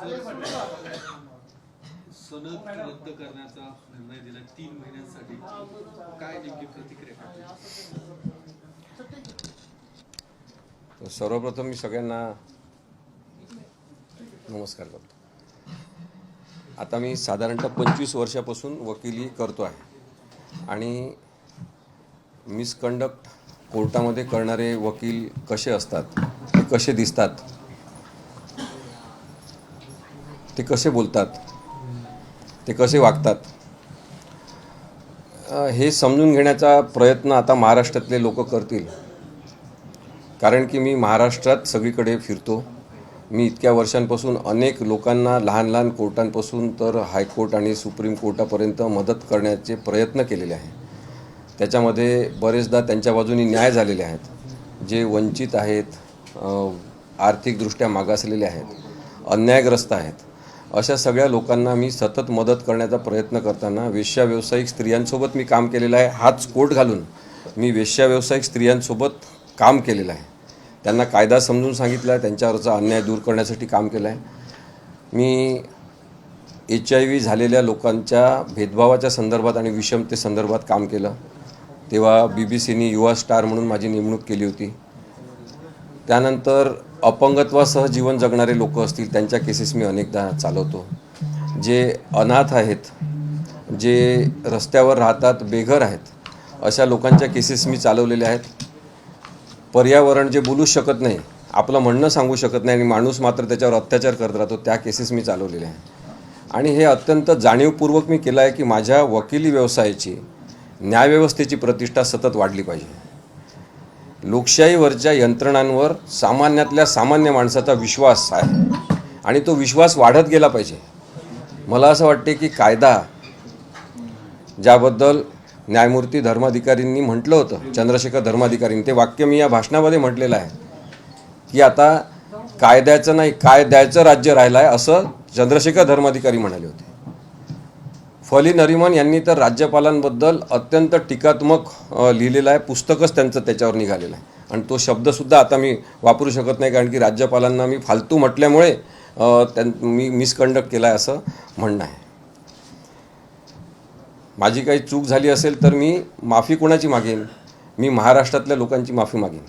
सनद रद्द करण्याचा निर्णय दिला 3 महिन्यांसाठी, काय नेमकी प्रतिक्रिया? सर्वप्रथम मी सगळ्यांना नमस्कार करतो. आता मी साधारणतः 25 वर्षापासून वकिली करतो आहे आणि मिसकंडक्ट कोर्टामध्ये करणारे वकील कसे असतात, ते कसे दिसतात, ते कसे बोलतात, ते कसे वागतात, हे समजून घेण्याचा प्रयत्न आता महाराष्ट्रातले लोक करतील. कारण की मी महाराष्ट्रात सगळीकडे फिरतो. मी इतक्या वर्षांपासून अनेक लोकांना लहान लहान कोर्टांपासून तर हायकोर्ट आणि सुप्रीम कोर्टापर्यंत मदत करण्याचे प्रयत्न केलेले आहे. त्याच्यामध्ये बरेचदा त्यांच्या बाजूने न्याय झालेले आहेत. जे वंचित आहेत, आर्थिकदृष्ट्या मागासलेले आहेत, अन्यायग्रस्त आहेत, अशा सगळ्या लोकांना मी सतत मदत करण्याचा प्रयत्न करताना वेश्या व्यावसायिक स्त्रियांसोबत मी काम केलेलं आहे. हाच कोट घालून मी वेश्या व्यावसायिक स्त्रियांसोबत काम केलेलं आहे. त्यांना कायदा समजून सांगितला आहे, त्यांच्यावरचा अन्याय दूर करण्यासाठी काम केलं आहे. मी HIV झालेल्या लोकांच्या भेदभावाच्या संदर्भात आणि विषमतेसंदर्भात काम केलं. तेव्हा BBCने युवा स्टार म्हणून माझी नेमणूक केली होती. त्यानंतर अपंगत्वासह जीवन जगणारे लोक असतील त्यांच्या केसेस मी अनेकदा चालवतो. जे अनाथ आहेत, जे रस्त्यावर राहतात, बेघर आहेत, अशा लोकांच्या केसेस मी चालवलेल्या आहेत. पर्यावरण जे बोलू शकत नाही, आपलं म्हणणं सांगू शकत नाही आणि माणूस मात्र त्याच्यावर अत्याचार करत राहतो, त्या केसेस मी चालवलेल्या आहे. आणि हे अत्यंत जाणीवपूर्वक मी केलं आहे की माझ्या वकिली व्यवसायाची, न्यायव्यवस्थेची प्रतिष्ठा सतत वाढली पाहिजे. लोकशाहीवरच्या यंत्रणांवर सामान्यातल्या सामान्य माणसाचा विश्वास आहे आणि तो विश्वास वाढत गेला पाहिजे. मला असं वाटते की कायदा, ज्याबद्दल न्यायमूर्ती धर्माधिकारींनी म्हटलं होतं, चंद्रशेखर धर्माधिकारींनी, ते वाक्य मी या भाषणामध्ये म्हटलेलं आहे की आता कायद्याचं नाही, कायद्याचं राज्य राहिलं आहे, असं चंद्रशेखर धर्माधिकारी म्हणाले होते. फली नरिमन यांनी तर राज्यपालांबद्दल अत्यंत टीकात्मक लिहिलेलं आहे. पुस्तकच त्यांचं त्याच्यावर निघालेलं आहे आणि तो शब्दसुद्धा आता मी वापरू शकत नाही, कारण की राज्यपालांना मी फालतू म्हटल्यामुळे मी मिसकंडक्ट केला आहे असं म्हणणं आहे. माझी काही चूक झाली असेल तर मी माफी कोणाची मागेन? मी महाराष्ट्रातल्या लोकांची माफी मागेन.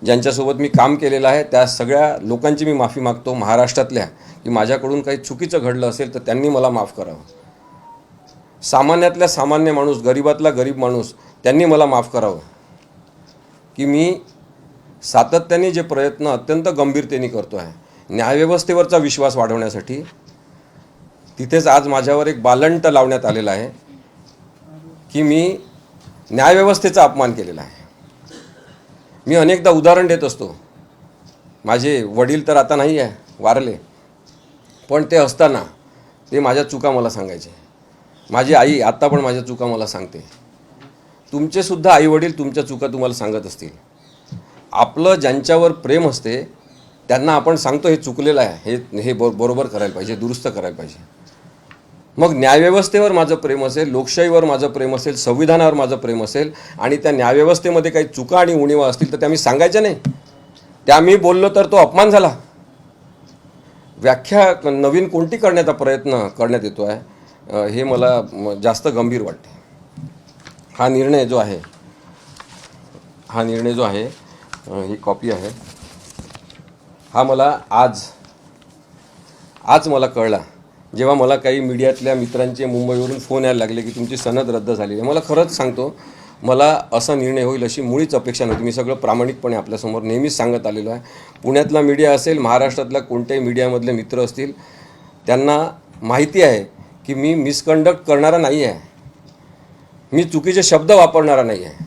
ज्यांच्यासोबत मी काम केलेलं आहे त्या सगळ्या लोकांची मी माफी मागतो, महाराष्ट्रातल्या, की माझ्याकडून काही चुकीचं घडलं असेल तर त्यांनी मला माफ करावं. सामान्यातल्या सामान्य माणूस, गरीबातला गरीब माणूस, त्यांनी मला माफ करावं. की मी सातत्याने जे प्रयत्न अत्यंत गंभीरतेने करतो आहे न्यायव्यवस्थेवरचा विश्वास वाढवण्यासाठी, तिथेच आज माझ्यावर एक बालंट लावण्यात आलेला आहे की मी न्यायव्यवस्थेचा अपमान केलेला आहे. मी अनेकदा उदाहरण देत असतो. माझे वडील तर आता नाही आहे, वारले, पण ते असताना ते माझ्या चुका मला सांगायचे. माझी आई आत्ता पण माझ्या चुका मला सांगते. तुमचेसुद्धा आईवडील तुमच्या चुका तुम्हाला सांगत असतील. आपलं ज्यांच्यावर प्रेम असते त्यांना आपण सांगतो हे चुकलेलं आहे, हे बरोबर करायला पाहिजे, दुरुस्त करायला पाहिजे. मग न्यायव्यवस्थेवर माझं प्रेम असेल, लोकशाहीवर माझं प्रेम असेल, संविधानावर माझं प्रेम असेल आणि त्या न्यायव्यवस्थेमध्ये काही चुका आणि उणिवा असतील तर त्या मी सांगायच्या नाही. त्या मी बोललो तर तो अपमान झाला. व्याख्या नवीन कोणती करण्याचा प्रयत्न करण्यात येतो आहे, हे मला जास्त गंभीर वाटते. हा निर्णय जो आहे, ही कॉपी आहे, हा मला आज मला कळला जेव्हा मला काही मीडियातल्या मित्रांचे मुंबईवरून फोन यायला लागले की तुमची सनद रद्द झालेली आहे. मला खरंच सांगतो, मला असा निर्णय होईल अशी मुळीच अपेक्षा नव्हती. मी सगळं प्रामाणिकपणे आपल्यासमोर नेहमीच सांगत आलेलो आहे. पुण्यातला मीडिया असेल, महाराष्ट्रातल्या कोणत्याही मीडियामधले मित्र असतील, त्यांना माहिती आहे की मी मिसकंडक्ट करणारा नाही आहे, मी चुकीचे शब्द वापरणारा नाही आहे,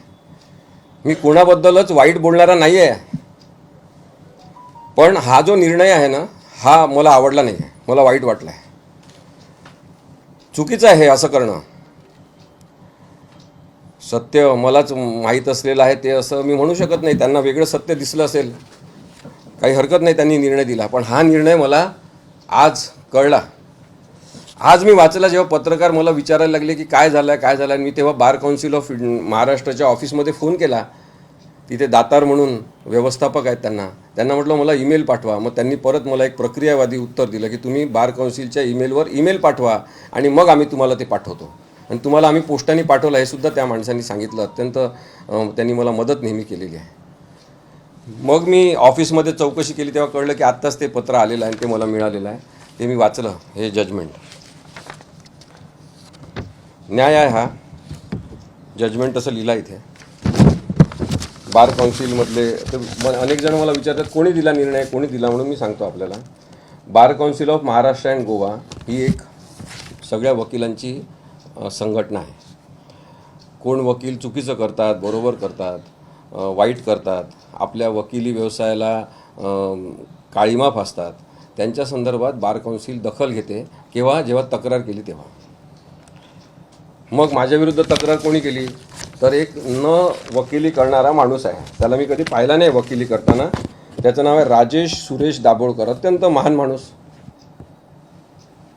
मी कोणाबद्दलच वाईट बोलणारा नाही आहे. पण हा जो निर्णय आहे ना, हा मला आवडला नाही आहे, मला वाईट वाटलं आहे. चुकीचं आहे असं करणं. सत्य मलाच माहीत असलेलं आहे ते असं मी म्हणू शकत नाही. त्यांना वेगळं सत्य दिसलं असेल, काही हरकत नाही, त्यांनी निर्णय दिला. पण हा निर्णय मला आज कळला. आज मी वाचला जेव्हा पत्रकार मला विचारायला लागले की काय झालं आहे. मी तेव्हा बार काउन्सिल ऑफ महाराष्ट्राच्या ऑफिसमध्ये फोन केला तिथे दातार म्हणून व्यवस्थापक आहेत, त्यांना म्हटलं मला ईमेल पाठवा. मग त्यांनी परत मला एक प्रक्रियावादी उत्तर दिलं की तुम्ही बार काउन्सिलच्या ईमेलवर ईमेल पाठवा आणि मग आम्ही तुम्हाला ते पाठवतो, आणि तुम्हाला आम्ही पोस्टाने पाठवलं हे सुद्धा त्या माणसांनी सांगितलं. अत्यंत त्यांनी मला मदत नेहमी केलेली आहे. मग मी ऑफिसमध्ये चौकशी केली तेव्हा कळलं की आत्ताच ते पत्र आलेलं आहे, ते मला मिळालेलं आहे. ते मी वाचलं, हे जजमेंट न्याय आहे. हा जजमेंट असं लिहिला इथे. बार काउन्सिलमधले तर अनेक जण मला विचारतात कोणी दिला निर्णय, कोणी दिला, म्हणून मी सांगतो आपल्याला. Bar Council of Maharashtra and Goa ही एक सगळ्या वकिलांची संघटना आहे. कोण वकील चुकीचं करतात, बरोबर करतात, वाईट करतात, आपल्या वकिली व्यवसायाला काळीमा फासतात, त्यांच्या संदर्भात बार काउन्सिल दखल घेते. जेव्हा तक्रार केली तेव्हा. मग माझ्याविरुद्ध तक्रार कोणी केली तर एक न वकिली करणारा माणूस आहे, त्याला मी कधी पाहिला नाही वकिली करताना. त्याचं नाव आहे राजेश सुरेश दाभोळकर, अत्यंत महान माणूस.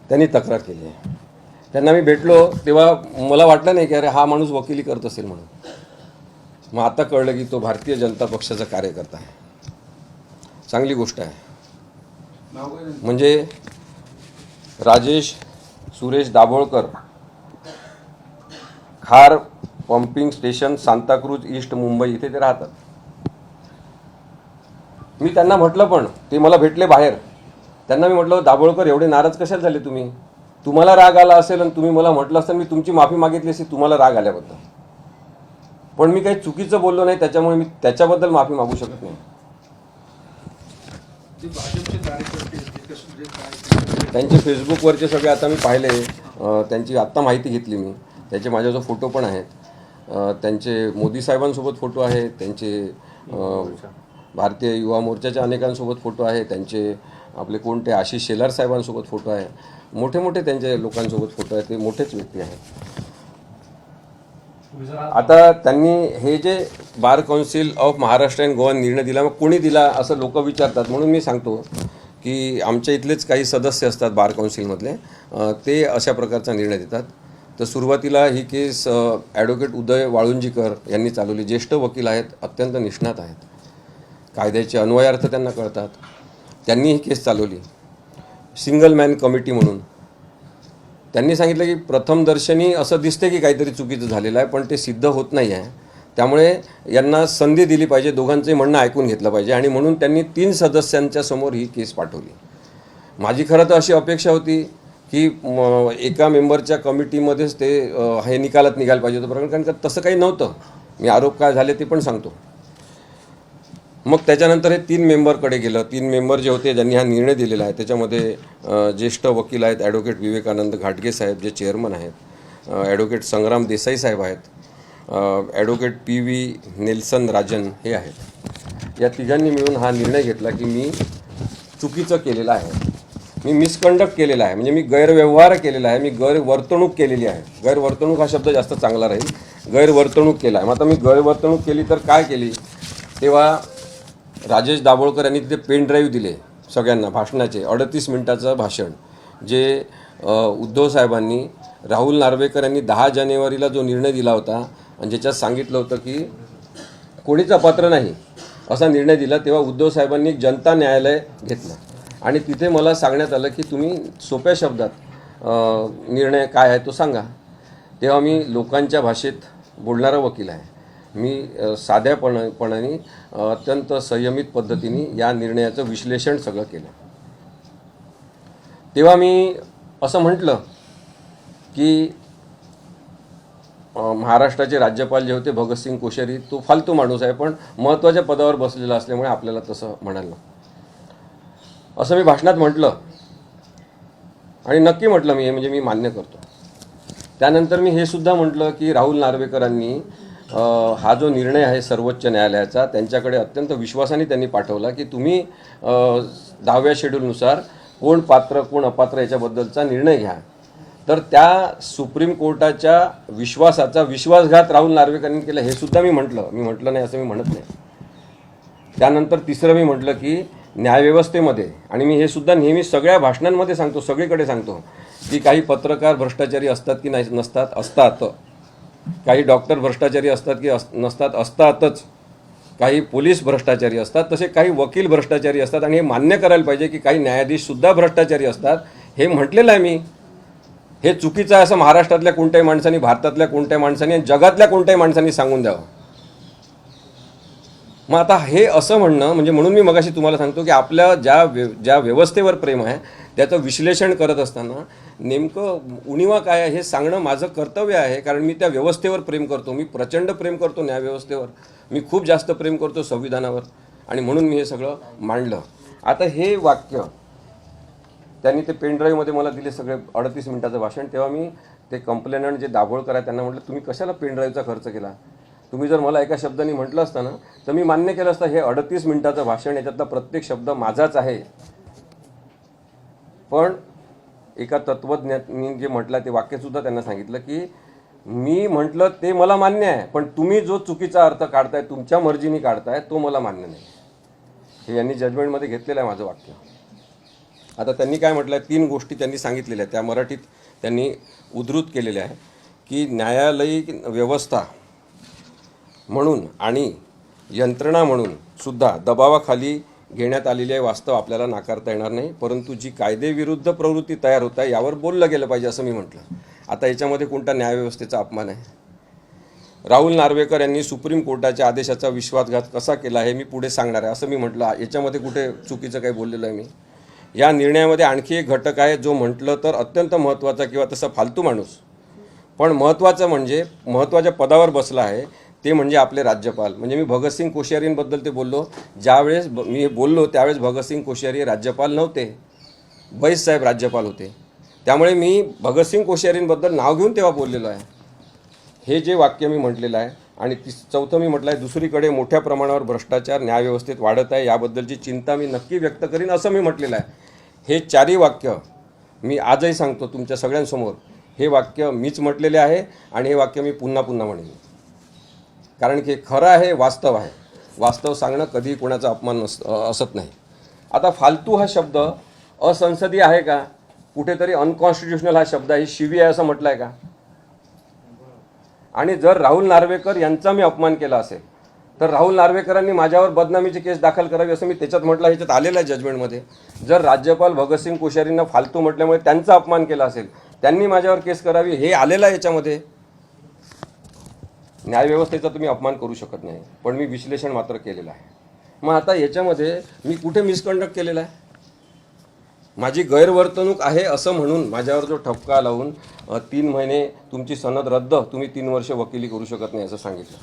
त्यांनी तक्रार केली आहे. त्यांना मी भेटलो तेव्हा मला वाटलं नाही की अरे हा माणूस वकिली करत असेल म्हणून. मग आता कळलं की तो भारतीय जनता पक्षाचा कार्यकर्ता आहे. चांगली गोष्ट आहे. म्हणजे Rajesh Suresh Dabholkar, Khar pumping station, Santacruz east, Mumbai इथे ते राहतात. मी त्यांना म्हटलं, पण ते मला भेटले बाहेर. त्यांना मी म्हटलं दाभोळकर एवढे नाराज कशाला झाले तुम्ही? तुम्हाला राग आला असेल आणि तुम्ही मला म्हटलं असेल, मी तुमची माफी मागितली असेल तुम्हाला राग आल्याबद्दल, पण मी काही चुकीचं बोललो नाही, त्याच्यामुळे मी त्याच्याबद्दल माफी मागू शकत नाही. त्यांचे फेसबुकवरचे सगळे आता मी पाहिले, त्यांची आत्ता माहिती घेतली मी. त्याचे माझ्याजवळ फोटो पण आहेत. त्यांचे मोदी साहेबांसोबत फोटो आहेत, त्यांचे भारतीय युवा मोर्चाच्या अनेकांसोबत फोटो आहे, त्यांचे आपले कोणते आशिष शेलार साहेबांसोबत फोटो आहे, मोठे मोठे त्यांच्या लोकांसोबत फोटो आहेत. ते मोठेच व्यक्ती आहेत. आता त्यांनी हे जे बार Council of Maharashtra and Goa निर्णय दिला, मग कोणी दिला असं लोक विचारतात, म्हणून मी सांगतो की आमच्या इथलेच काही सदस्य असतात बार काउन्सिलमधले, ते अशा प्रकारचा निर्णय देतात. तर सुरुवातीला ही केस ॲडव्होकेट उदय वाळुंजीकर यांनी चालवली. ज्येष्ठ वकील आहेत, अत्यंत निष्णात आहेत, कायद्याचे अन्वयार्थ त्यांना कळतात. त्यांनी ही केस चालवली सिंगल मॅन कमिटी म्हणून. त्यांनी सांगितलं की प्रथमदर्शनी असं दिसते की काहीतरी चुकीचं झालेलं आहे, पण ते सिद्ध होत नाही आहे. त्यामुळे यांना संधी दिली पाहिजे, दोघांचंही म्हणणं ऐकून घेतलं पाहिजे, आणि म्हणून त्यांनी 3 सदस्यांच्या समोर ही केस पाठवली. माझी खरं तर अशी अपेक्षा होती की एका मेंबरच्या कमिटीमध्येच ते हे निकालात निघायला पाहिजे होतं प्रकरण, कारण का तसं काही नव्हतं. मी आरोप काय झाले ते पण सांगतो. मग त्याच्यानंतर हे 3 मेंबरकडे गेलं. 3 मेंबर जे होते ज्यांनी हा निर्णय दिलेला आहे त्याच्यामध्ये ज्येष्ठ वकील आहेत, ॲडव्होकेट विवेकानंद घाटगे साहेब जे चेअरमन आहेत, ॲडव्होकेट संग्राम देसाई साहेब आहेत, ॲडव्होकेट PV नेल्सन राजन हे आहेत. या तिघांनी मिळून हा निर्णय घेतला की मी चुकीचं केलेलं आहे, मी मिसकंडक्ट केलेला आहे, म्हणजे मी गैरव्यवहार केलेला आहे, मी गैरवर्तणूक केलेली आहे. गैरवर्तणूक हा शब्द जास्त चांगला राहील. गैरवर्तणूक केला आहे. मग आता मी गैरवर्तणूक केली तर काय केली? तेव्हा राजेश दाभोळकर यांनी तिथे पेन ड्राईव्ह दिले सगळ्यांना भाषणाचे, 38 मिनिटाचं भाषण, जे उद्धव साहेबांनी, राहुल नार्वेकर यांनी 10 जानेवारीला जो निर्णय दिला होता आणि ज्याच्यात सांगितलं होतं की कोणीच अपात्र नाही असा निर्णय दिला, तेव्हा उद्धव साहेबांनी जनता न्यायालय घेतलं आणि तिथे मला सांगण्यात आलं की तुम्ही सोप्या शब्दात निर्णय काय आहे तो सांगा. तेव्हा मी लोकांच्या भाषेत बोलणारा वकील आहे. मी साध्यापणाने अत्यंत संयमित पद्धतीने या निर्णयाचं विश्लेषण सगळं केलं. तेव्हा मी असं म्हटलं की महाराष्ट्राचे राज्यपाल जे होते भगतसिंग कोश्यारी, तो फालतू माणूस आहे, पण महत्त्वाच्या पदावर बसलेला असल्यामुळे आपल्याला तसं म्हणालं, असं मी भाषणात म्हटलं. आणि नक्की म्हटलं मी, म्हणजे मी मान्य करतो. त्यानंतर मी हे सुद्धा म्हटलं की राहुल नार्वेकरांनी हा जो निर्णय आहे सर्वोच्च न्यायालयाचा त्यांच्याकडे अत्यंत विश्वासाने त्यांनी पाठवला की तुम्ही 10व्या शेड्यूलनुसार कोण पात्र कोण अपात्र याच्याबद्दलचा निर्णय घ्या. तर त्या सुप्रीम कोर्टाच्या विश्वासाचा विश्वासघात राहुल नार्वेकरांनी केला हे सुद्धा मी म्हटलं. मी म्हटलं नाही असं मी म्हणत नाही. त्यानंतर तिसरं मी म्हटलं की न्यायव्यवस्थेमध्ये, आणि मी हे सुद्धा नेहमी सगळ्या भाषणांमध्ये सांगतो, सगळीकडे सांगतो की काही पत्रकार भ्रष्टाचारी असतात की नाही, नसतात, असतात. काही डॉक्टर भ्रष्टाचारी असतात की नसतात, असतातच. काही पोलीस भ्रष्टाचारी असतात, तसे काही वकील भ्रष्टाचारी असतात आणि हे मान्य करायला पाहिजे की काही न्यायाधीशसुद्धा भ्रष्टाचारी असतात. हे म्हटलेलं आहे मी. हे चुकीचं आहे असं महाराष्ट्रातल्या कोणत्याही माणसांनी, भारतातल्या कोणत्याही माणसांनी आणि जगातल्या कोणत्याही माणसांनी सांगून द्यावं. मग आता हे असं म्हणणं म्हणजे, म्हणून मी मगाशी तुम्हाला सांगतो की आपल्या ज्या व्यवस्थेवर प्रेम आहे त्याचं विश्लेषण करत असताना नेमकं उणिवा काय आहे हे सांगणं माझं कर्तव्य आहे. कारण मी त्या व्यवस्थेवर प्रेम करतो. मी प्रचंड प्रेम करतो न्यायव्यवस्थेवर. मी खूप जास्त प्रेम करतो संविधानावर आणि म्हणून मी हे सगळं मांडलं. आता हे वाक्य त्यांनी ते पेनड्राईव्हमध्ये मला दिले, सगळे 38 मिनिटाचं भाषण. तेव्हा मी ते कंप्लेनंट जे दाभोळकर आहे त्यांना म्हटलं, तुम्ही कशाला पेनड्राईव्हचा खर्च केला? तुम्ही जर मला एका शब्दाने म्हटलं असतं ना तर मी मान्य केलं असतं. हे 38 मिनिटाचं भाषण, याच्यातला प्रत्येक शब्द माझाच आहे. पण एका तत्त्वज्ञानी जे म्हटलं ते वाक्यसुद्धा त्यांना सांगितलं की मी म्हटलं ते मला मान्य आहे, पण तुम्ही जो चुकीचा अर्थ काढताय, तुमच्या मर्जीने काढताय, तो मला मान्य नाही. हे यांनी जजमेंटमध्ये घेतलेलं आहे माझं वाक्य. आता त्यांनी काय म्हटलं आहे, 3 गोष्टी त्यांनी सांगितलेल्या आहेत. त्या मराठीत त्यांनी उद्धृत केलेल्या आहे की न्यायालयीन व्यवस्था म्हणून आणि यंत्रणा म्हणून सुद्धा दबावाखाली घेण्यात आलेली आहे, वास्तव आपल्याला नाकारता येणार नाही. परंतु जी कायदेविरुद्ध प्रवृत्ती तयार होत आहे यावर बोललं गेलं पाहिजे असं मी म्हटलं. आता याच्यामध्ये कोणता न्यायव्यवस्थेचा अपमान आहे? राहुल नार्वेकर यांनी सुप्रीम कोर्टाच्या आदेशाचा विश्वासघात कसा केला हे मी पुढे सांगणार आहे असं मी म्हटलं. याच्यामध्ये कुठे चुकीचं काही बोललेलं आहे मी? या निर्णयामध्ये आणखी एक घटक आहे जो म्हटलं तर अत्यंत महत्त्वाचा किंवा तसा फालतू माणूस, पण महत्त्वाचं म्हणजे महत्त्वाच्या पदावर बसला आहे, ते म्हणजे आपले राज्यपाल. म्हणजे मी भगतसिंग कोश्यारींबद्दल ते बोललो. ज्यावेळेस मी बोललो त्यावेळेस भगतसिंग कोश्यारी राज्यपाल नव्हते, बैस साहेब राज्यपाल होते. त्यामुळे मी भगतसिंग कोश्यारींबद्दल नाव घेऊन तेव्हा बोललेलो आहे. हे जे वाक्य मी म्हटलेलं आहे. आणि चौथं मी म्हटलं आहे, दुसरीकडे मोठ्या प्रमाणावर भ्रष्टाचार न्यायव्यवस्थेत वाढत आहे, याबद्दलची चिंता मी नक्की व्यक्त करीन असं मी म्हटलेलं आहे. हे 4ही वाक्य मी आजही सांगतो तुमच्या सगळ्यांसमोर, हे वाक्य मीच म्हटलेले आहे आणि हे वाक्य मी पुन्हा पुन्हा म्हणेन. कारण की खरं आहे, वास्तव आहे. वास्तव सांगणं कधीही कोणाचा अपमान असत नाही. आता फालतू हा शब्द असंसदीय आहे का? कुठेतरी अनकॉन्स्टिट्युशनल हा शब्द आहे, शिवी आहे असं म्हटलं आहे का? आणि जर राहुल नार्वेकर यांचा मी अपमान केला असेल तर राहुल नार्वेकरांनी माझ्यावर बदनामीची केस दाखल करावी असं मी त्याच्यात म्हटलं. ह्याच्यात आलेलं आहे जजमेंटमध्ये. जर राज्यपाल भगतसिंग कोश्यारींना फालतू म्हटल्यामुळे त्यांचा अपमान केला असेल, त्यांनी माझ्यावर केस करावी, हे आलेलं आहे याच्यामध्ये. न्यायव्यवस्थेचा तुम्ही अपमान करू शकत नाही, पण मी विश्लेषण मात्र केलेलं आहे. मग आता याच्यामध्ये मी कुठे मिसकंडक्ट केलेला आहे? माझी गैरवर्तणूक आहे असं म्हणून माझ्यावर जो ठपका लावून 3 महिने तुमची सनद रद्द, तुम्ही 3 वर्ष वकिली करू शकत नाही असं सांगितलं.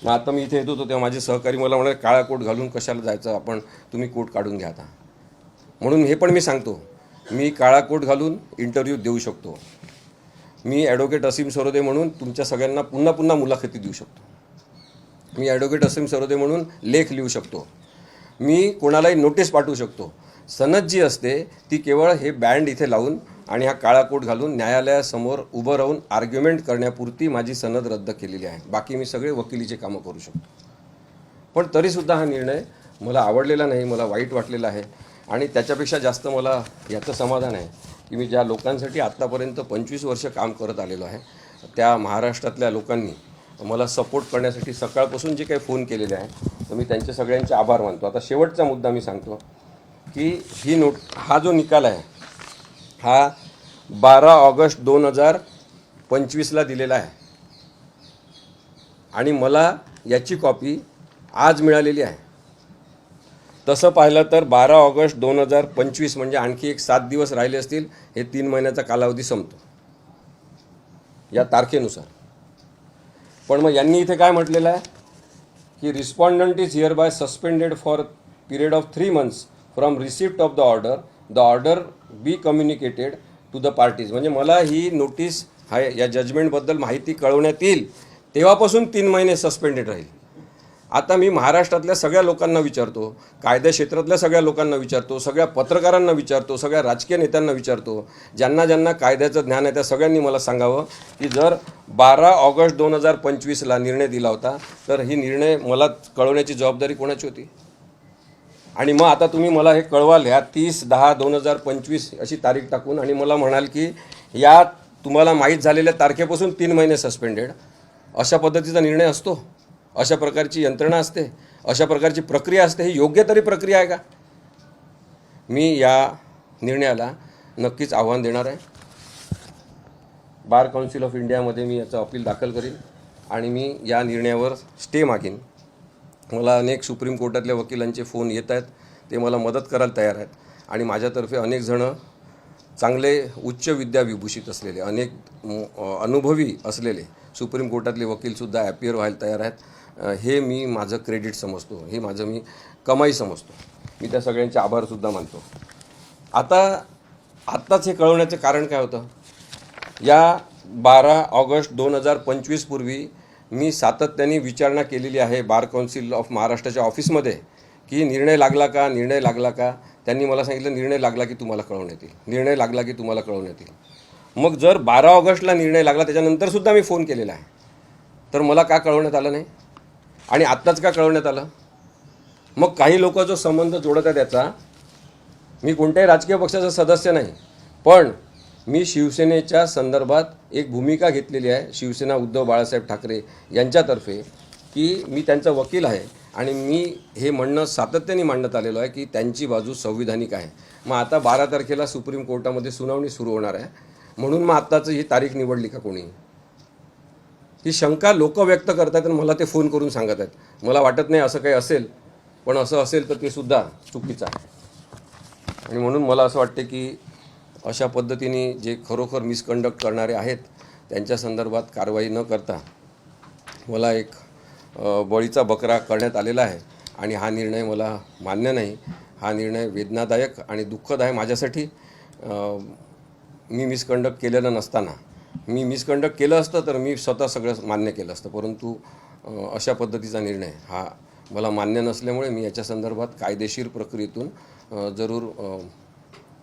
मग आता मी इथे येत होतो तेव्हा माझे सहकारी मला म्हणाले, काळा कोट घालून कशाला जायचं आपण, तुम्ही कोट काढून घ्या आता. म्हणून हे पण मी सांगतो, मी काळा कोट घालून इंटरव्ह्यू देऊ शकतो. मी ॲडव्होकेट असीम सरोदे म्हणून तुमच्या सगळ्यांना पुन्हा पुन्हा मुलाखती देऊ शकतो. मी ॲडव्होकेट असीम सरोदे म्हणून लेख लिहू शकतो. मी कोणालाही नोटीस पाठवू शकतो. सनद जी असते ती केवळ हे बँड इथे लावून आणि हा काळा कोट घालून न्यायालयासमोर उभं राहून आर्ग्युमेंट करण्यापुरती माझी सनद रद्द केलेली आहे. बाकी मी सगळे वकिलीचे कामं करू शकतो. पण तरीसुद्धा हा निर्णय मला आवडलेला नाही, मला वाईट वाटलेला आहे. आणि त्याच्यापेक्षा जास्त मला याचं समाधान आहे की मी ज्या लोकांसाठी आत्तापर्यंत 25 वर्ष काम करत आलेलो आहे, त्या महाराष्ट्रातल्या लोकांनी मला सपोर्ट करण्यासाठी सकाळपासून जे काही फोन केलेले आहे, तर मी त्यांचे सगळ्यांचे आभार मानतो. आता शेवटचा मुद्दा मी सांगतो की हा जो निकाल आहे हा 12 ऑगस्ट 2025ला दिलेला आहे आणि मला याची कॉपी आज मिळालेली आहे. तसं पाहिलं तर 12 ऑगस्ट 2025 म्हणजे आणखी एक 7 दिवस राहिले असतील. हे 3 महिन्याचा कालावधी संपतो या तारखेनुसार. पण मग यांनी इथे काय म्हटलेलं आहे की respondent is hereby suspended for period of 3 months from receipt of the order be communicated to the parties. म्हणजे मला ही नोटीस या जजमेंटबद्दल माहिती कळवण्यात येईल तेव्हापासून 3 महिने सस्पेंडेड राहील. आता मी महाराष्ट्रातल्या सगळ्या लोकांना विचारतो, कायदा क्षेत्रातल्या सगळ्या लोकांना विचारतो, सगळ्या पत्रकारांना विचारतो, सगळ्या राजकीय नेत्यांना विचारतो, ज्यांना ज्यांना कायद्याचं ज्ञान आहे त्या सगळ्यांनी मला सांगावं की जर 12 ऑगस्ट 2025ला निर्णय दिला होता तर ही निर्णय मला कळवण्याची जबाबदारी कोणाची होती? आणि मग आता तुम्ही मला हे कळवाल ह्या 30/10/2025 अशी तारीख टाकून आणि मला म्हणाल की या तुम्हाला माहीत झालेल्या तारखेपासून 3 महिने सस्पेंडेड, अशा पद्धतीचा निर्णय असतो? अशा प्रकारची यंत्रणा असते, अशा प्रकारची प्रक्रिया असते. ही योग्य तरी प्रक्रिया आहे का? मी या निर्णयाला नक्कीच आव्हान देणार आहे. बार काउन्सिल ऑफ इंडियामध्ये मी याचं अपील दाखल करीन आणि मी या निर्णयावर स्टे मागीन. मला अनेक सुप्रीम कोर्टातल्या वकिलांचे फोन येत आहेत, ते मला मदत करायला तयार आहेत आणि माझ्यातर्फे अनेक जणं चांगले उच्च विद्याविभूषित असलेले, अनेक अनुभवी असलेले सुप्रीम कोर्टातले वकीलसुद्धा ॲपियर व्हायला तयार आहेत. हे मी माझं क्रेडिट समजतो, हे माझं मी कमाई समजतो. मी त्या सगळ्यांचे आभारसुद्धा मानतो. आत्ताच हे कळवण्याचं कारण काय होतं? या 12 ऑगस्ट 2025 पूर्वी मी सातत्याने विचारणा केलेली आहे बार काउन्सिल ऑफ महाराष्ट्राच्या ऑफिसमध्ये की निर्णय लागला का, निर्णय लागला का. त्यांनी मला सांगितलं निर्णय लागला की तुम्हाला कळवण्यात येईल, निर्णय लागला की तुम्हाला कळवण्यात येईल. मग जर 12 ऑगस्टला निर्णय लागला, त्याच्यानंतरसुद्धा मी फोन केलेला आहे, तर मला का कळवण्यात आलं नाही आणि आत्ताच का कळवण्यात आलं? मग काही लोक जो संबंध जोडत आहे त्याचा, मी कोणत्याही राजकीय पक्षाचा सदस्य नाही, पण मी शिवसेनेच्या संदर्भात एक भूमिका घेतलेली आहे, शिवसेना उद्धव बाळासाहेब ठाकरे यांच्यातर्फे, की मी त्यांचा वकील आहे आणि मी हे म्हणणं सातत्याने मांडत आलेलो आहे की त्यांची बाजू संविधानिक आहे. मग आता 12 तारखेला सुप्रीम कोर्टामध्ये सुनावणी सुरू होणार आहे, म्हणून मग आत्ताचं ही तारीख निवडली का कोणी? ही शंका लोक व्यक्त करत आहेत आणि मला ते फोन करून सांगत आहेत. मला वाटत नाही असं काही असेल, पण असं असेल तर ते सुद्धा चुकीचं आहे. आणि म्हणून मला असं वाटते की अशा पद्धतीने जे खरोखर मिसकंडक्ट करणारे आहेत त्यांच्या संदर्भात कारवाई न करता मला एक बळीचा बकरा करण्यात आलेला आहे आणि हा निर्णय मला मान्य नाही. हा निर्णय वेदनादायक आणि दुःखद आहे माझ्यासाठी. मी मिसकंडक्ट केलेलं नसताना, मी मिसकंडक्ट केलं असतं तर मी स्वतः सगळं मान्य केलं असतं, परंतु अशा पद्धतीचा निर्णय हा मला मान्य नसल्यामुळे मी याच्या संदर्भात कायदेशीर प्रक्रियेतून जरूर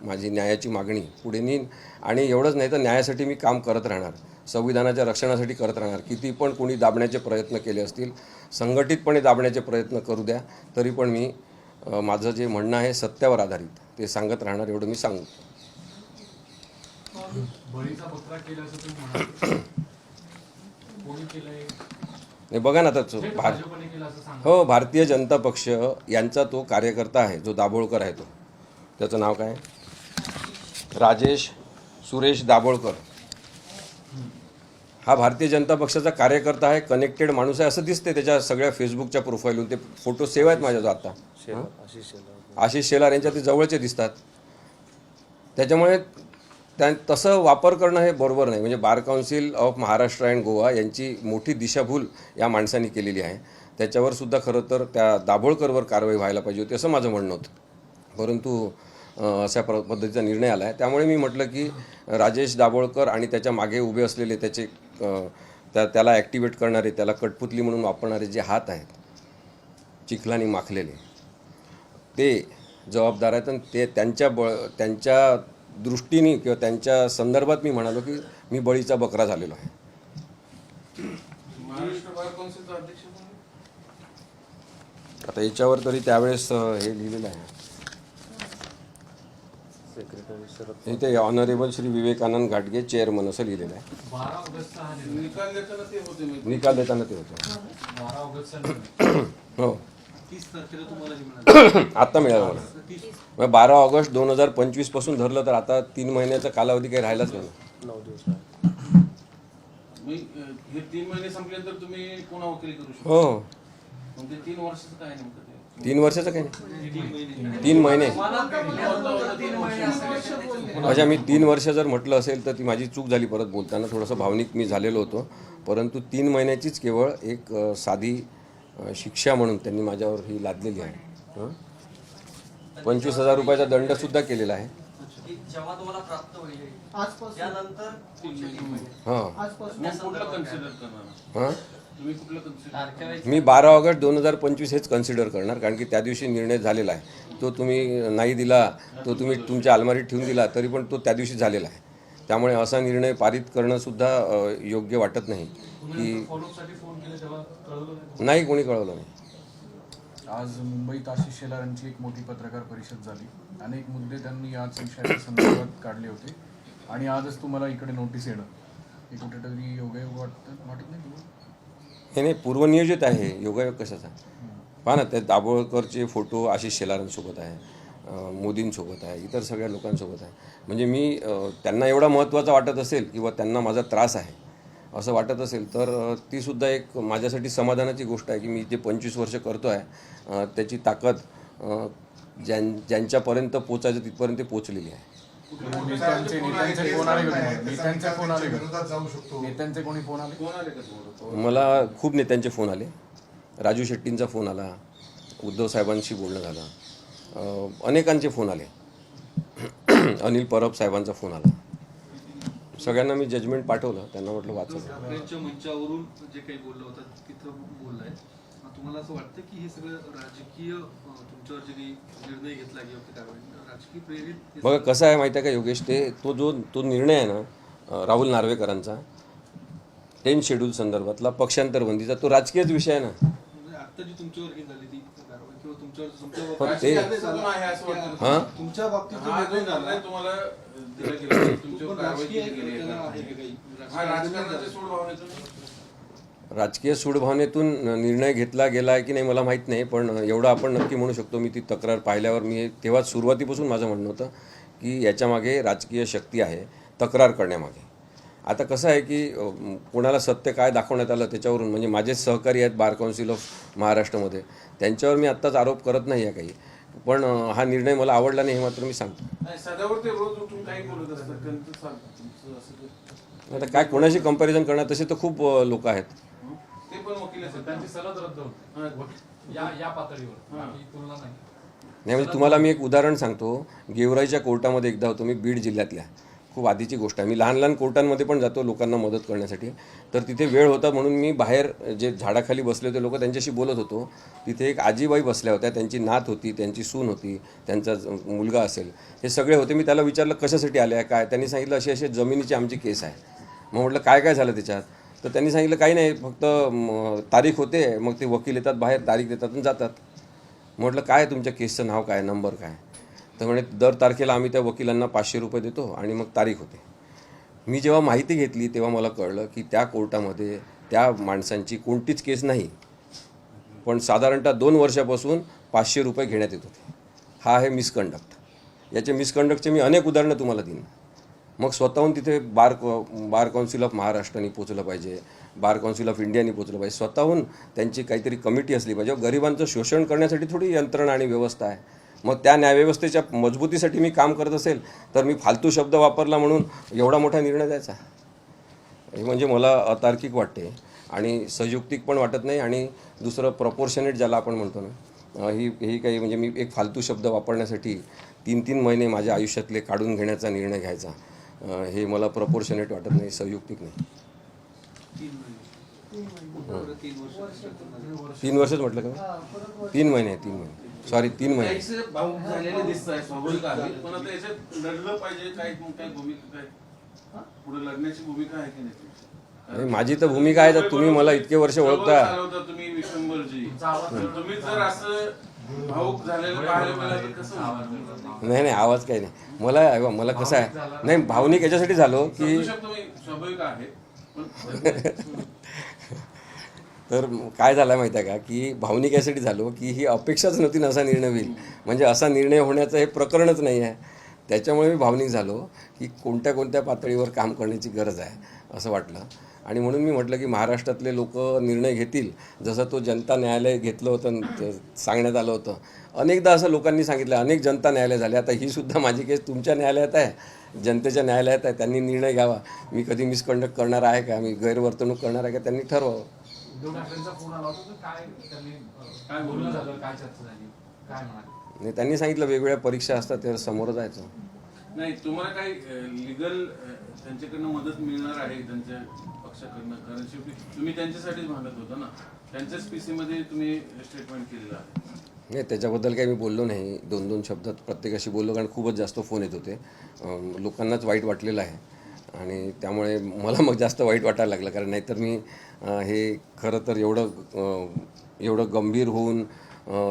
माझी न्यायाची मागणी पुढे नेईन. आणि एवढंच नाही तर न्यायासाठी मी काम करत राहणार, संविधानाच्या रक्षणासाठी करत राहणार. किती पण कोणी दाबण्याचे प्रयत्न केले असतील, संघटितपणे दाबण्याचे प्रयत्न करू द्या, तरी पण मी माझं जे म्हणणं आहे सत्यावर आधारित ते सांगत राहणार, एवढं मी सांगू. नाही बघा ना, आता हो, भारतीय जनता पक्ष यांचा तो कार्यकर्ता आहे जो दाभोळकर आहे, त्याचं नाव काय, राजेश सुरेश दाभोळकर. हा भारतीय जनता पक्षाचा कार्यकर्ता आहे, कनेक्टेड माणूस आहे असं दिसते त्याच्या सगळ्या फेसबुकच्या प्रोफाईलवर. ते फोटो सेव्ह आहेत माझ्याजवळ आता. आशिष शेलार यांच्या ते जवळचे दिसतात. त्याच्यामुळे तसं वापर करणं हे बरोबर नाही. म्हणजे बार Council of Maharashtra and Goa यांची मोठी दिशाभूल या माणसांनी केलेली आहे. त्याच्यावर सुद्धा खरं तर त्या दाभोळकरवर कारवाई व्हायला पाहिजे होती असं माझं म्हणणं होतं, परंतु अशा पद्धतीचा निर्णय आला आहे. त्यामुळे मी म्हटलं की राजेश दाभोळकर आणि त्याच्या मागे उभे असलेले त्याचे त्याला ॲक्टिवेट करणारे, त्याला कठपुतली म्हणून वापरणारे जे हात आहेत चिखलानी माखलेले, ते जबाबदार आहेत. आणि ते त्यांच्या दृष्टीने किंवा त्यांच्या संदर्भात मी म्हणालो की मी बळीचा बकरा झालेलो आहे. आता याच्यावर तरी त्यावेळेस हे लिहिलेलं आहे, इथे ऑनरेबल श्री विवेकानंद घाटगे चेअरमन असं लिहिलेलं आहे. निकाल देताना ते होते. हो, 30 तारखेला तुम्हाला आता मिळालं मला. 12 ऑगस्ट 2025 पासून धरलं तर आता 3 महिन्याचा कालावधी काही राहिलाच नाही. 9 दिवस हे 3 महिने संपल्यानंतर तुम्ही पुन्हा वकिली करू शकता. हो, म्हणजे 3 वर्षाचं काय नेमकं ते? 3 वर्षाचं काही नाही, 3 महिने. अच्छा, मी 3 वर्ष जर म्हटलं असेल तर ती माझी चूक झाली. परत बोलताना थोडंसं भावनिक मी झालेलो होतो, परंतु 3 महिन्याचीच केवळ एक साधी शिक्षा म्हणून त्यांनी माझ्यावर ही लादलेली आहे. 25,000 रुपयाचा दंडसुद्धा केलेला आहे. जेव्हा तुम्हाला प्राप्त होईल त्यानंतर हां, मी 12 ऑगस्ट 2025 हेच कन्सिडर करणार, कारण की त्या दिवशी निर्णय झालेला आहे. तो तुम्ही नाही दिला, तो तुम्ही तुमच्या अलमारीत ठेवून दिला, तरी पण तो त्या दिवशी झालेला आहे. त्यामुळे असा निर्णय पारित करणंसुद्धा योग्य वाटत नाही. की नाही, कोणी कळवलं नाही. आज मुंबईत आशिष शेलार यांची एक मोठी पत्रकार परिषद झाली. अनेक मुद्दे त्यांनी आज विषयाच्या संदर्भात काढले होते आणि आजच तुम्हाला इकडे नोटीस येणं हे कुठेतरी योगायोग वाटत नाही तुम्हाला? हे नाही पूर्वनियोजित आहे, योगायोग कशाचा. पहा ना, त्या दाभोळकरचे फोटो आशिष शेलारांसोबत आहे, मोदींसोबत आहे, इतर सगळ्या लोकांसोबत आहे. म्हणजे मी त्यांना एवढा महत्त्वाचा वाटत असेल किंवा त्यांना माझा त्रास आहे असं वाटत असेल तर तीसुद्धा एक माझ्यासाठी समाधानाची गोष्ट आहे की मी जे 25 वर्ष करतो आहे त्याची ताकद ज्यांच्यापर्यंत पोचायचं तिथपर्यंत पोचलेली आहे. नेत्यांचे फोन आले का? नेत्यांचे फोन आले का? नेत्यांचे कोणी फोन आले? कोण आले का तुम्हाला? मला खूप नेत्यांचे फोन आले. राजू शेट्टींचा फोन आला, उद्धव साहेबांशी बोलणं झालं, अनेकांचे फोन आले, अनिल परब साहेबांचा फोन आला. सगळ्यांना मी जजमेंट पाठवलं, त्यांना म्हटलं वाचा. ठाकरेंच्या मंचावरून जे काही बोललं होतं तिथं बोललाय, तुम्हाला असं वाटतं की हे सगळं राजकीय तुमच्यावर जे काही निर्णय घेतला किंवा कारवाई राजकीय प्रेरित? बघा कसं आहे माहिती आहे का योगेश, तो निर्णय आहे ना राहुल नार्वेकरांचा 10 शेड्यूल संदर्भातला पक्षांतर बंदीचा, तो राजकीयच विषय आहे ना. म्हणजे आता जी तुमच्यावर ही झाली ती कारवाई किंवा तुमच्यावर पण ते हां तुमच्या बाबतीत जो हा निर्णय जो झाला निर्णय तुम्हाला दिला गेला, तुमच्यावर पण कारवाई राजकीय केली गेली त्याला आहे आहे का? का काही? हा राजकारणाच्या सूडभावनेतून राजकीय सूडभावनेतून निर्णय घेतला गेला आहे की नाही मला माहीत नाही, पण एवढं आपण नक्की म्हणू शकतो, मी ती तक्रार पाहिल्यावर मी तेव्हाच सुरुवातीपासून माझं म्हणणं होतं की याच्यामागे राजकीय शक्ती आहे तक्रार करण्यामागे. आता कसं आहे की कोणाला सत्य काय दाखवण्यात आलं त्याच्यावरून, म्हणजे माझेच सहकारी आहेत बार काउन्सिल ऑफ महाराष्ट्रामध्ये, त्यांच्यावर मी आत्ताच आरोप करत नाही आहे काही, पण हा निर्णय मला आवडला नाही हे मात्र मी सांगतो. नाही, सदावर ते रोज उठून काही बोलत असतात, त्यांचं चालतं तुमचं असं ते. आता काय कोणाशी कंपॅरिझन करणार, तसे तर खूप लोक आहेत. ते पण वकील असतात, त्यांची सलद रद्द होते या पातळीवर, बाकी तुलना नाही. नाही म्हणजे तुम्हाला मी एक उदाहरण सांगतो. गेवराईच्या कोर्टामध्ये एकदा होतो मी, बीड जिल्ह्यातल्या, खूप आधीची गोष्ट आहे. मी लहान लहान कोर्टांमध्ये पण जातो लोकांना मदत करण्यासाठी, तर तिथे वेळ होता म्हणून मी बाहेर जे झाडाखाली बसले होते लोक त्यांच्याशी बोलत होतो. तिथे एक आजीबाई बसल्या होत्या, त्यांची नात होती, त्यांची सून होती, त्यांचा मुलगा असेल, हे सगळे होते. मी त्याला विचारलं कशासाठी आले काय, त्यांनी सांगितलं अशी अशी जमिनीची आमची केस आहे. मग म्हटलं काय काय झालं त्याच्यात, तर त्यांनी सांगितलं काही नाही, फक्त तारीख होते, मग ते वकील येतात बाहेर, तारीख देतात आणि जातात. म्हटलं काय तुमच्या केसचं नाव काय, नंबर काय, तर म्हणे दर तारखेला आम्ही त्या वकिलांना 500 रुपये देतो आणि मग तारीख होते. मी जेव्हा माहिती घेतली तेव्हा मला कळलं की त्या कोर्टामध्ये त्या माणसांची कोणतीच केस नाही, पण साधारणतः 2 वर्षापासून 500 रुपये घेण्यात येत होते. हा आहे मिसकंडक्ट. याचे मिसकंडक्टचे मी अनेक उदाहरणं तुम्हाला देईन. मग स्वतःहून तिथे बार काउन्सिल ऑफ महाराष्ट्राने पोचलं पाहिजे, बार काउन्सिल ऑफ इंडियानी पोचलं पाहिजे, स्वतःहून त्यांची काहीतरी कमिटी असली पाहिजे. गरिबांचं शोषण करण्यासाठी थोडी यंत्रणा आणि व्यवस्था आहे. मग त्या न्यायव्यवस्थेच्या मजबूतीसाठी मी काम करत असेल तर मी फालतू शब्द वापरला म्हणून एवढा मोठा निर्णय द्यायचा, हे म्हणजे मला अतार्किक वाटते आणि संयुक्तिक पण वाटत नाही. आणि दुसरं प्रपोर्शनेट ज्याला आपण म्हणतो ना, ही काही म्हणजे मी एक फालतू शब्द वापरण्यासाठी 3-3 महिने माझ्या आयुष्यातले काढून घेण्याचा निर्णय घ्यायचा, हे मला प्रपोर्शनेट वाटत नाही, संयुक्तिक नाही. 3 वर्षच म्हटलं का? 3 महिने, 3 महिने, सॉरी 3 महिने. याचे भावूक झालेले दिसत आहे, स्वाभाविक आहे, पण आता याच्यात लढलं पाहिजे, काय भूमिका, काय पुढे लढण्याची भूमिका आहे की नाही तुमची? नाही, माझी तर भूमिका आहे. तर तुम्ही मला इतके वर्ष ओळखता. चालवता तुम्ही विश्वंभरजी, तुम्ही जर असं भाऊक झालेलं पाहायला मिळालं तर कसं होणार? नाही आवाज काही नाही. मला कसं आहे, नाही भावनिक याच्यासाठी झालो की स्वाभाविक आहे, पण तर काय झालं माहिती आहे का की भावनिक यासाठी झालो की ही अपेक्षाच नव्हती ना असा निर्णय होईल, म्हणजे असा निर्णय होण्याचं हे प्रकरणच नाही आहे. त्याच्यामुळे मी भावनिक झालो की कोणत्या कोणत्या पातळीवर काम करण्याची गरज आहे असं वाटलं. आणि म्हणून मी म्हटलं की महाराष्ट्रातले लोक निर्णय घेतील, जसं तो जनता न्यायालय घेतलं होतं सांगण्यात आलं होतं. अनेकदा असं लोकांनी सांगितलं, अनेक जनता न्यायालय झाले. आता ही सुद्धा माझी केस तुमच्या न्यायालयात आहे, जनतेच्या न्यायालयात आहे. त्यांनी निर्णय घ्यावा. मी कधी मिसकंडक्ट करणार आहे का, मी गैरवर्तणूक करणार आहे का, त्यांनी ठरवावं. उद्धव ठाकरेंचा फोन आला होता, तर काय त्यांनी काय बोलणं झालं, काय चर्चा झाली, काय म्हणाले? नाही, त्यांनी सांगितलं वेगवेगळ्या परीक्षा असतात त्या समोर जायचं. नाही, तुम्हाला काही लिगल त्यांच्याकडनं मदत मिळणार आहे त्यांच्या पक्षाकडनं? कारण शेवटी तुम्ही त्यांच्यासाठीच मागत होता ना, त्यांच्याच पीसी मध्ये तुम्ही स्टेटमेंट केलेलं आहे. नाही, त्याच्याबद्दल काही मी बोललो नाही. 2-2 शब्दात प्रत्येकाशी बोललो, कारण खूपच जास्त फोन येत होते. लोकांनाच वाईट वाटलेलं आहे आणि त्यामुळे मला मग जास्त वाईट वाटायला लागलं. कारण नाहीतर मी हे खरं तर एवढं गंभीर होऊन,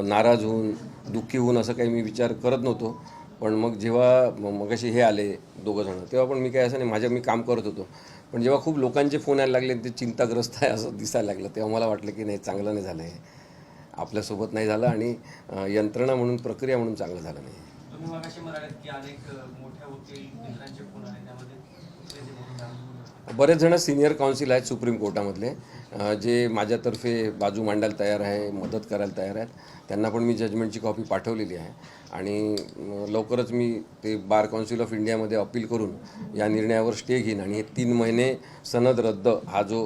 नाराज होऊन, दुःखी होऊन असं काही मी विचार करत नव्हतो. पण मग जेव्हा मगाशी हे आले दोघंजणं, तेव्हा पण मी काय असं नाही, मी काम करत होतो. पण जेव्हा खूप लोकांचे फोन यायला लागले, ते चिंताग्रस्त आहे असं दिसायला लागलं, तेव्हा मला वाटलं की नाही, चांगलं नाही झालं आहे, आपल्यासोबत नाही झालं आणि यंत्रणा म्हणून, प्रक्रिया म्हणून चांगलं झालं नाही. तुम्ही मगाशी म्हणालात की अनेक मोठ्या वकील मित्रांचे फोन आले, त्यामध्ये कुठले ते म्हणून सांगा. बरेच जण सिनियर काउन्सिल आहेत सुप्रीम कोर्टामधले, जे माझ्यातर्फे बाजू मांडायला तयार आहे, मदत करायला तयार आहेत. त्यांना पण मी जजमेंटची कॉपी पाठवलेली आहे आणि लवकरच मी ते बार काउन्सिल ऑफ इंडियामध्ये अपील करून या निर्णयावर स्टे घेईन आणि हे 3 महिने सनद रद्द हा जो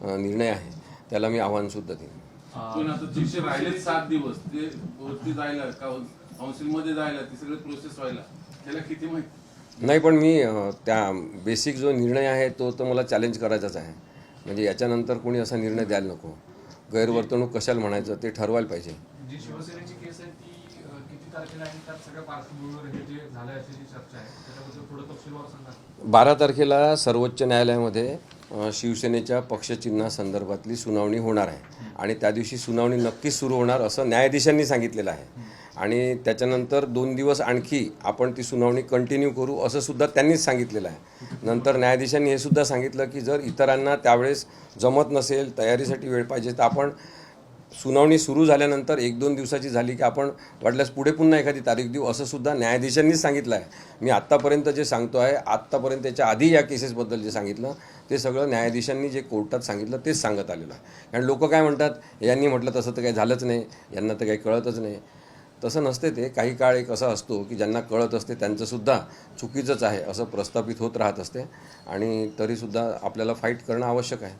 निर्णय आहे त्याला मी आव्हानसुद्धा देईन. पण आता जे राहिलेत 7 दिवस ते वरती जायला, काउन्सिलमध्ये जायला, ती सगळी प्रोसेस व्हायला त्याला किती माहिती नाही, पण मी त्या बेसिक जो निर्णय आहे तो तर मला चॅलेंज करायचाच आहे. म्हणजे याच्यानंतर कोणी असा निर्णय द्यायला नको. गैरवर्तणूक कशाला म्हणायचं ते ठरवायला पाहिजे. जी शिवसेनेची केस आहे ती किती तारखेला आणि त्यात सगळ्या पार्श्वभूमीवर हे जे झालंय अशी जी चर्चा आहे त्याच्याबद्दल थोडं तपशीलवार सांगा. 12 तारखेला सर्वोच्च न्यायालयामध्ये शिवसेनेच्या पक्षचिन्हासंदर्भातली सुनावणी होणार आहे आणि त्या दिवशी सुनावणी नक्कीच सुरू होणार असं न्यायाधीशांनी सांगितलेलं आहे. आणि त्याच्यानंतर 2 दिवस आणखी आपण ती सुनावणी कंटिन्यू करू असं सुद्धा त्यांनीच सांगितलेलं आहे. नंतर न्यायाधीशांनी हे सुद्धा सांगितलं की जर इतरांना त्यावेळेस जमत नसेल, तयारीसाठी वेळ पाहिजे, तर आपण सुनावणी सुरू झाल्यानंतर 1-2 दिवसाची झाली की आपण वाटल्यास पुढे पुन्हा एखादी तारीख देऊ असं सुद्धा न्यायाधीशांनीच सांगितलं आहे. मी आत्तापर्यंत जे सांगतो आहे, आत्तापर्यंत त्याच्या आधी या केसेसबद्दल जे सांगितलं ते सगळं न्यायाधीशांनी जे कोर्टात सांगितलं तेच सांगत आलेलं आहे. कारण लोक काय म्हणतात, यांनी म्हटलं तसं तर काही झालंच नाही, यांना तर काही कळतच नाही. तसं नसते ते. काही काळ एक असा असतो की ज्यांना कळत असते त्यांचंसुद्धा चुकीचंच आहे असं प्रस्थापित होत राहत असते आणि तरीसुद्धा आपल्याला फाईट करणं आवश्यक आहे.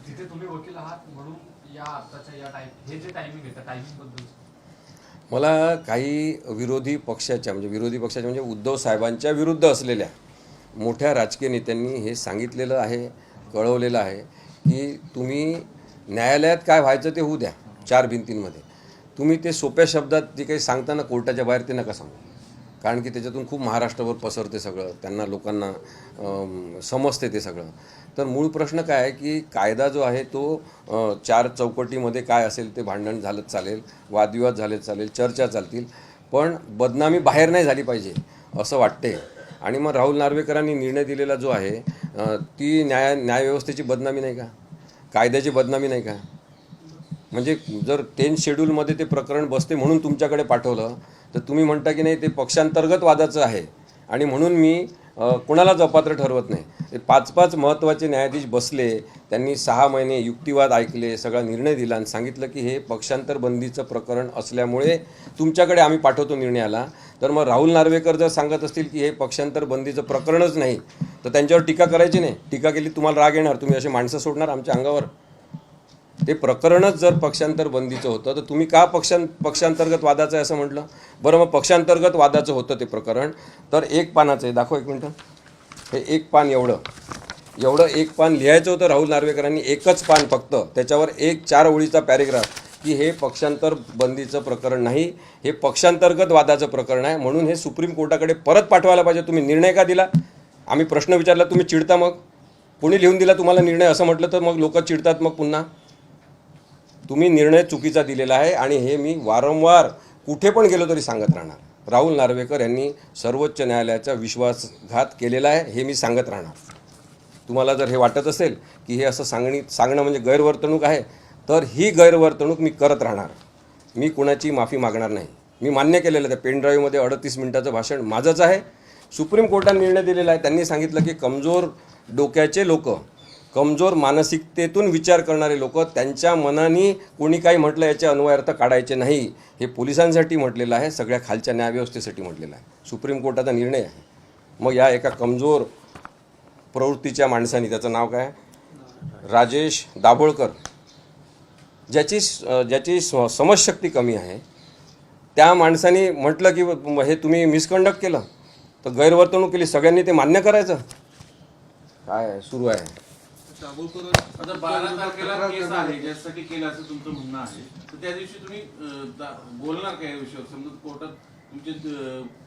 तिथे तुम्ही वकील आहात म्हणून या आत्ताच्या या हे जे टायमिंग आहे त्या टायमिंगबद्दल मला काही विरोधी पक्षाच्या म्हणजे उद्धव साहेबांच्या विरुद्ध असलेल्या मोठ्या राजकीय नेत्यांनी हे सांगितलेलं आहे, कळवलेलं आहे की तुम्ही न्यायालयात काय व्हायचं ते होऊ द्या, 4 भिंतींमध्ये. तुम्ही ते सोप्या शब्दात जे काही सांगताना कोर्टाच्या बाहेर ते नका सांगू. कारण की त्याच्यातून खूप महाराष्ट्रावर पसरते सगळं, त्यांना लोकांना समजते ते सगळं. तर मूळ प्रश्न काय आहे की कायदा जो आहे तो 4 चौकटीमध्ये काय असेल ते भांडण झालं चालेल, वादविवाद झाले चालेल, चर्चा चालतील, पण बदनामी बाहेर नाही झाली पाहिजे असं वाटते. आणि मग राहुल नार्वेकरांनी निर्णय दिलेला जो आहे ती न्यायव्यवस्थेची बदनामी नाही का, कायद्याची बदनामी नाही का? म्हणजे जर 10 शेड्यूलमध्ये ते प्रकरण बसते म्हणून तुमच्याकडे पाठवलं तर तुम्ही म्हणता की नाही ते पक्षांतर्गत वादाचं आहे आणि म्हणून मी कुणालाच अपात्र ठरवत नाही. ते 5-5 महत्त्वाचे न्यायाधीश बसले, त्यांनी 6 महिने युक्तिवाद ऐकले, सगळा निर्णय दिला आणि सांगितलं की हे पक्षांतर बंदीचं प्रकरण असल्यामुळे तुमच्याकडे आम्ही पाठवतो निर्णयाला. तर मग राहुल नार्वेकर जर सांगत असतील की हे पक्षांतर बंदीचं प्रकरणच नाही तर त्यांच्यावर टीका करायची नाही. टीका केली तुम्हाला राग येणार, तुम्ही असे माणसं सोडणार आमच्या अंगावर. ते प्रकरणच जर पक्षांतर बंदीचं होतं तर तुम्ही का पक्षांतर्गत वादाचं आहे असं म्हटलं? बरं, मग पक्षांतर्गत वादाचं होतं ते प्रकरण तर 1 पानाचं आहे, दाखव 1 मिनटं. हे 1 पान एवढं 1 पान लिहायचं होतं राहुल नार्वेकरांनी, 1च पान फक्त, त्याच्यावर 4 ओळीचा पॅरेग्राफ की हे पक्षांतर बंदीचं प्रकरण नाही, हे पक्षांतर्गत वादाचं प्रकरण आहे, म्हणून हे सुप्रीम कोर्टाकडे परत पाठवायला पाहिजे. तुम्ही निर्णय का दिला? आम्ही प्रश्न विचारला, तुम्ही चिडता. मग कोणी लिहून दिला तुम्हाला निर्णय असं म्हटलं तर मग लोक चिडतात. मग पुन्हा तुम्ही निर्णय चुकीचा दिलेला आहे आणि हे मी वारंवार कुठे पण गेलो तरी सांगत राहणार. राहुल नार्वेकर यांनी सर्वोच्च न्यायालयाचा विश्वासघात केलेला आहे हे मी सांगत राहणार. तुम्हाला जर हे वाटत असेल की हे असं सांगणं म्हणजे गैरवर्तणूक आहे तर ही गैरवर्तणूक मी करत राहणार. मी कुणाची माफी मागणार नाही. मी मान्य केलेलं त्या पेनड्राईव्हमध्ये 38 मिनिटाचं भाषण माझंच आहे. सुप्रीम कोर्टाने निर्णय दिलेला आहे. त्यांनी सांगितलं की कमजोर डोक्याचे लोक, कमजोर मानसिकतेतून विचार करणारे लोक, त्यांच्या मनाने कोणी काही म्हटलं याचे अन्वयार्थ काढायचे नाही. हे पोलिसांसाठी म्हटलेलं आहे, सगळ्या खालच्या न्यायव्यवस्थेसाठी म्हटलेलं आहे. सुप्रीम कोर्टाचा निर्णय आहे. मग या एका कमजोर प्रवृत्तीच्या माणसाने, त्याचं नाव काय, राजेश दाभोळकर, ज्याची समजशक्ती कमी आहे, त्या माणसाने म्हटलं की हे तुम्ही मिसकंडक्ट केलं तर गैरवर्तणूक केली, सगळ्यांनी ते मान्य करायचं. काय सुरू आहे? आता 12 तारखेला केस आहे ज्यासाठी केलं असं तुमचं म्हणणं आहे, तर त्या दिवशी तुम्ही बोलणार काय या विषयावर? समजा कोर्टात तुमची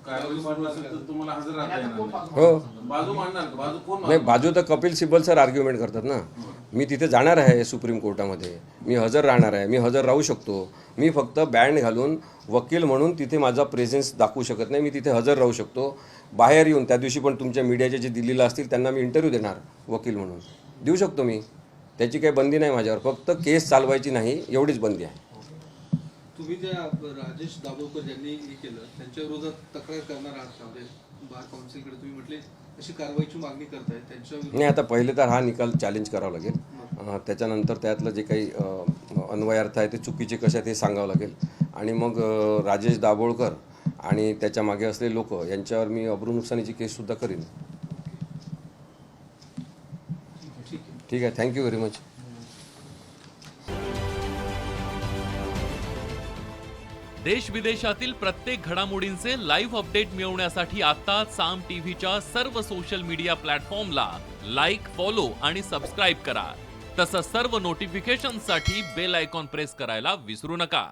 कारवाई सुरू असेल तर तुम्हाला हजर राहता येणार नाही. हो, बाजू मांडणार का? बाजू कोण नाही, बाजू तर कपिल सिब्बल सर आर्ग्युमेंट करतात ना. मी तिथे जाणार आहे सुप्रीम कोर्टामध्ये, मी हजर राहणार आहे, मी हजर राहू शकतो. मी फक्त बँड घालून वकील म्हणून तिथे माझा प्रेझेन्स दाखवू शकत नाही. मी तिथे हजर राहू शकतो. बाहेर येऊन त्या दिवशी पण तुमच्या मीडियाचे जे दिल्लीला असतील त्यांना मी इंटरव्ह्यू देणार वकील म्हणून देऊ शकतो मी. त्याची काही बंदी नाही माझ्यावर, फक्त केस चालवायची नाही एवढीच बंदी आहे. तुम्ही त्या राजेश दाभोळकर ज्यांनी हे केलं त्यांच्या विरोधात तक्रार करणार आहात का? म्हणजे बार काउन्सिलकडे तुम्ही म्हटले अशी कारवाईची मागणी करताय त्यांच्या नाही, आता पहिले तर हा निकाल चॅलेंज करावा लागेल. त्याच्यानंतर त्यातलं जे काही अन्वयार्थ आहे ते चुकीचे कसे आहेत हे सांगावं लागेल. आणि मग राजेश दाभोळकर आणि त्याच्या मागे असलेले लोक यांच्यावर मी अब्रू नुकसानीची केससुद्धा करीन. ठीक आहे, थँक्यू व्हेरी मच. देश विदेशातील प्रत्येक घडामोडींचे लाईव्ह अपडेट मिळवण्यासाठी आता साम टीव्हीच्या सर्व सोशल मीडिया प्लॅटफॉर्मला लाईक, फॉलो आणि सबस्क्राईब करा. तसंच सर्व नोटिफिकेशनसाठी बेल आयकॉन प्रेस करायला विसरू नका.